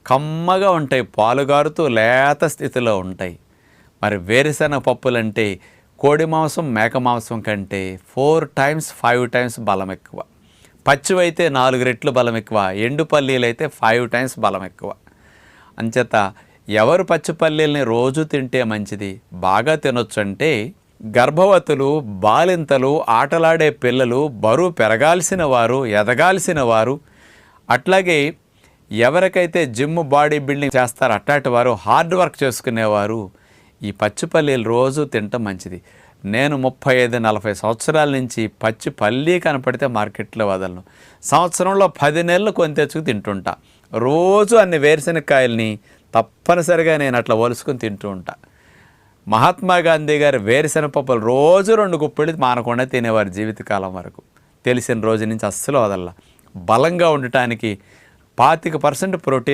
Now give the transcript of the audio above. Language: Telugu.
కమ్మగా ఉంటాయి, పాలుగారుతూ లేత స్థితిలో ఉంటాయి. మరి వేరుశనగ పప్పులంటే కోడి మాంసం మేక మాంసం కంటే 4 times 5 times బలం ఎక్కువ. పచ్చివైతే 4 రెట్లు బలం ఎక్కువ, ఎండు పల్లీలు అయితే 5 times బలం ఎక్కువ. అంచేత ఎవరు పచ్చి పల్లీల్ని రోజు తింటే మంచిది, బాగా తినొచ్చు అంటే గర్భవతులు, బాలింతలు, ఆటలాడే పిల్లలు, బరువు పెరగాల్సిన వారు, ఎదగాల్సిన వారు, అట్లాగే ఎవరికైతే జిమ్ బాడీ బిల్డింగ్ చేస్తారో అట్లాంటి వారు, హార్డ్ వర్క్ చేసుకునేవారు ఈ పచ్చి పల్లీలు రోజు తినటం మంచిది. నేను 35-40 సంవత్సరాల నుంచి పచ్చి పల్లీ కనపడితే మార్కెట్లో వదలను. సంవత్సరంలో 10 నెలలు కొని తెచ్చుకు తింటుంటా. రోజు అన్ని వేరుశనగకాయల్ని తప్పనిసరిగా నేను అట్లా ఒలుసుకుని తింటూ ఉంటా. మహాత్మా గాంధీ గారు వేరుశనగ పప్పులు రోజు 2 గుప్పెళ్ళు మానకుండా తినేవారు జీవితకాలం వరకు. తెలిసిన రోజు నుంచి అస్సలు వదల. బలంగా ఉండటానికి 25% ప్రోటీన్